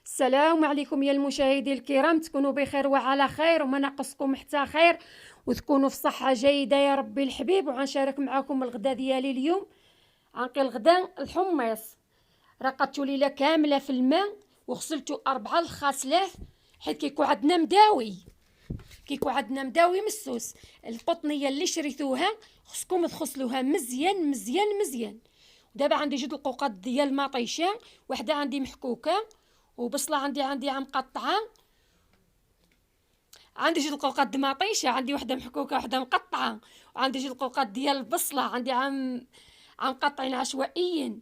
السلام عليكم يا المشاهدين الكرام، تكونوا بخير وعلى خير وما ناقصكم حتى خير، وتكونوا في صحة جيدة يا ربي الحبيب. وغنشارك معكم الغدا ديالي اليوم. غنقي الغدا الحميص، رقدتو ليلة كاملة في الماء وغسلتو 4 الغسلات، حيت كيكون عندنا مداوي مسوس. القطنية اللي شريتوها خصكم تغسلوها مزيان مزيان مزيان. دابا عندي جوج القوقات ديال المطيشه، وحده عندي محكوكه، وبصله عندي عم مقطعه. عندي جوج القوقات د مطيشه، عندي وحده محكوكه وحده مقطعه، وعندي جوج القوقات ديال البصله عندي عم مقطعين عشوائيا،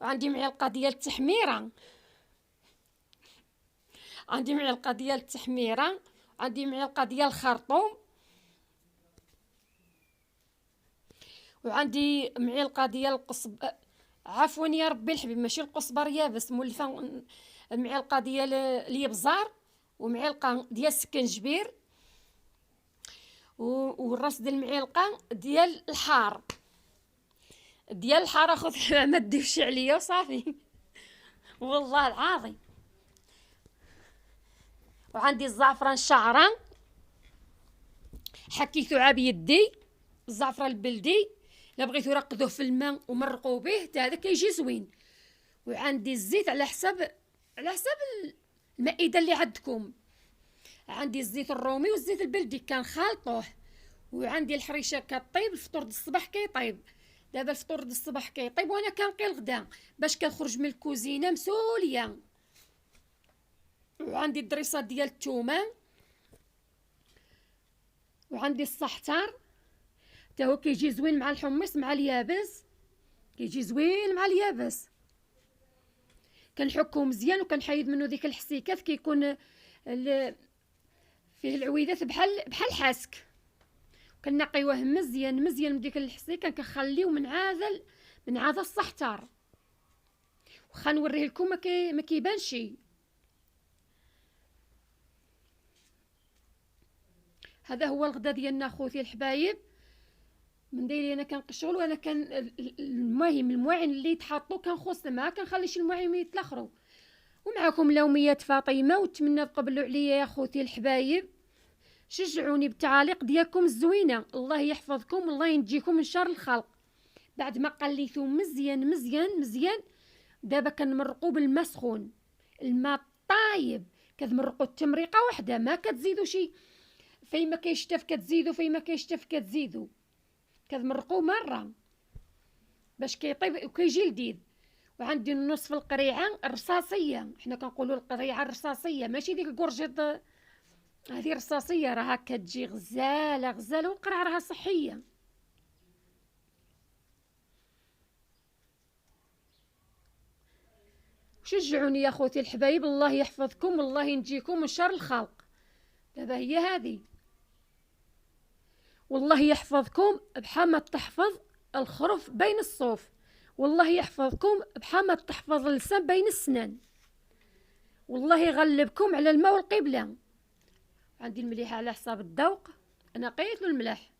وعندي معلقه ديال التحميره، عندي معلقه ديال التحميره، عندي معلقه ديال الخرطوم، وعندي معلقه ديال عفوا يا ربي الحبيب، ماشي القزبر يابس مولفه، معلقه ديال الابزار، ومعلقه ديال السكنجبير، والراس ديال المعلقه ديال الحار. اخذ ما تديوش عليا وصافي والله العظيم. وعندي الزعفران شعران، حكيتو عا بيدي، الزعفران البلدي، الا بغيتو رقدوه في الماء ومرقوا به حتى هذا كيجي زوين. وعندي الزيت على حسب المائده اللي عندكم. عندي الزيت الرومي والزيت البلدي كنخلطوه. وعندي الحريشه كطيب، الفطور د الصباح كيطيب. دابا الفطور د الصباح كيطيب وانا كنقي الغدا باش كنخرج من الكوزينه مسوليه. وعندي الدريسات ديال الثومه، وعندي الصحتار حتى هو كيجي زوين مع الحمص مع اليابس، كيجي زوين مع اليابس. كنحكو مزيان وكنحيد منه ديك الحسيكات، كيكون فيه العويدات بحال الحاسك. كنقيوه مزيان مزيان من ديك الحسيكه، كنخليو من هذا الصحتار. وخا نوريه لكم ما كيبانش. هذا هو الغدا ديالنا خوتي الحبايب. من دايري انا كنقشغل، وانا المهم المواعين اللي يتحطوا كنخص ما كنخليش المواعين يتلخروا. ومعكم لوميات فاطمه، وتمنى تقبلوا عليا يا خوتي الحبايب. شجعوني بالتعاليق ديالكم الزوينه. الله يحفظكم والله ينجيكم من شر الخلق. بعد ما قليتو مزيان مزيان مزيان، دابا كنمرقوا بالماء سخون، الماء طايب. كتمرقوا التمريقه واحده، ما كتزيدوا شي. فيما كيشتف كتزيدوا، فيما كيشتف كتزيدوا. كتمرقوا مره باش كيطيب وكيجي لذيذ. وعندي النصف القريعه الرصاصيه، حنا كنقولوا القريعه الرصاصيه، ماشي ديك الكرجيط. هذه رصاصيه راها كتجي غزاله غزاله، والقرعه راها صحيه. شجعوني يا خوتي الحبايب، الله يحفظكم والله ينجيكم من شر الخلق. دابا هي هذه. والله يحفظكم بحال ما تحفظ الخرف بين الصوف، والله يحفظكم بحال ما تحفظ اللسان بين السنان، والله يغلبكم على الماء والقبله. عندي المليحه على حساب الذوق، انا قيت له الملح.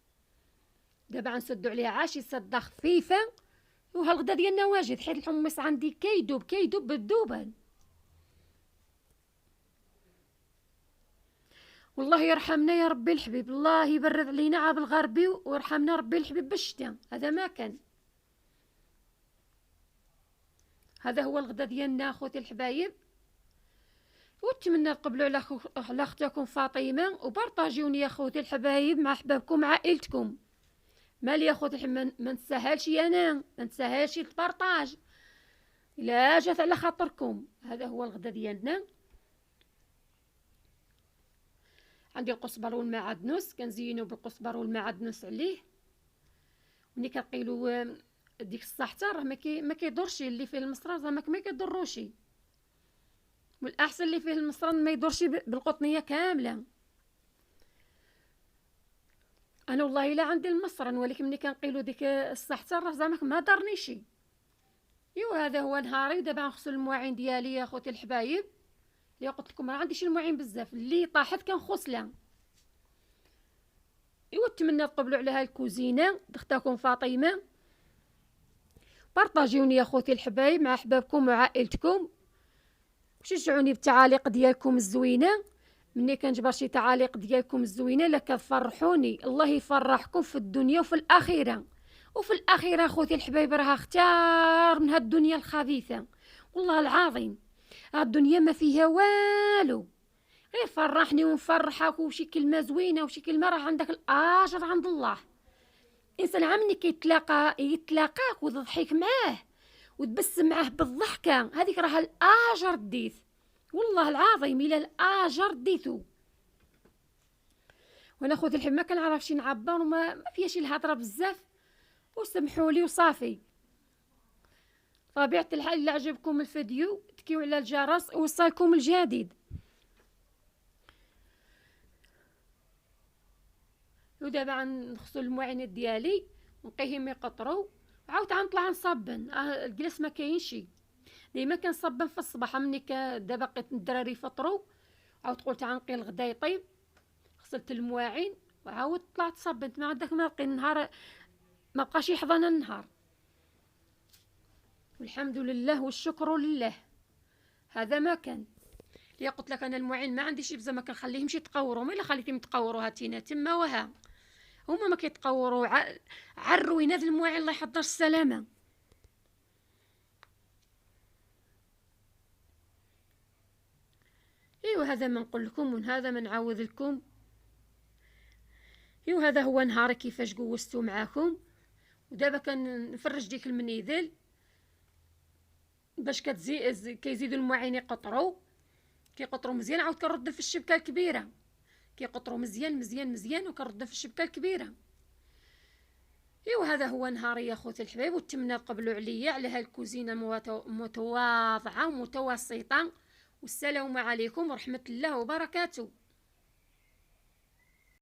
دابا غنسدو عليها عاشي سده خفيفه. وهالغدا ديالنا واجد، حيت الحمص عندي كيدوب بالذوبان. والله يرحمنا يا ربي الحبيب، الله يبرد علينا عاب الغربي، ويرحمنا ربي الحبيب بالشتاء. هذا ما كان. هذا هو الغدا ديالنا اخوتي الحبايب. واتمنى تقبلوا على اختكم فاطمه، وبارطاجيوني يا اخوتي الحبايب مع احبابكم مع عائلتكم. مالي يا اخوتي الحبايب، ما نسهلش انا، ما نسهلش البارطاج الا جات على خاطركم. هذا هو الغدا ديالنا. عندي القزبر والمعدنوس، كنزينو بالقزبر والمعدنوس عليه. ملي كنقيلو ديك الصحتار راه ما كيضرش، اللي فيه المصران زعما ما كيضروش. والاحسن اللي فيه المصران ما يضرش بالقطنيه كامله. انا والله الا عندي المصران، ولكن ملي كنقيلو ديك الصحتار راه زعما ما ضرنيش. ايوا هذا هو نهاري. دابا غنغسل المواعين ديالي يا خوتي الحبايب. اللي قلت لكم ما عنديش المواعين بزاف، اللي طاحت كنغسلها. ايوا نتمنى تقبلوا على هالكوزينه اختكم فاطمه. بارطاجيوني يا خوتي الحبايب مع احبابكم وعائلتكم. وشجعوني بالتعاليق ديالكم الزوينه. مني كنجبر شي تعاليق ديالكم الزوينه لا كتفرحوني. الله يفرحكم في الدنيا وفي الاخره. وفي الاخره خوتي الحبايب راها اختار من هاد الدنيا الخبيثه. والله العظيم هاد الدنيا ما فيها والو، غير فرحني ونفرحك وشي كلمه زوينه وشي كلمه راه عندك الاجر عند الله. الانسان عمني يتلاقاك وتضحك معاه وتبسم معاه بالضحكه، هذيك راه الاجر ديت. والله العظيم الا الاجر ديتو. وانا خوتي الحب ما كنعرفش نعبر وما فيهاش الهضره بزاف، وسمحوا لي وصافي. طبيعه الحال الا عجبكم الفيديو تكيو على الجرس ويوصلكم الجديد. ودابا غنغسل المعينات ديالي ونقيهم يقطروا، عاود غنطلع نصبن. الجلس ما كاينش، ديما كنصبن في الصباح. ملي دابا بقيت الدراري فطروا عاود قلت غنقي الغدا يطيب، غسلت المواعين وعاود طلعت صبنت. ما عندك ما بقي النهار ما بقاش يحضن النهار. والحمد لله والشكر لله. هذا ما كان اللي قلت لك انا المعين ما عنديش بزاف، ما كنخليهمش يتقوروا. ما الا خليتهم يتقوروا هاتينا تما وها هما ما كيتقوروا. عروين هذا المعين الله يحضر السلامه. ايوا هذا ما نقول لكم وهذا ما نعاود لكم. ايوا هذا هو نهاري كيفاش جوزتو معاكم. ودابا كنفرج ديك المنيدل باش كيزيدوا المعين يقطروا. كيقطروا مزيان عاود كنرد في الشبكه الكبيره. كيقطروا مزيان مزيان مزيان وكنرد في الشبكه الكبيره. ايوا هذا هو نهاري يا خوتي الحبايب. وتمنى تقبلوا عليا على هالكوزينه متواضعه ومتوسطه. والسلام عليكم ورحمه الله وبركاته.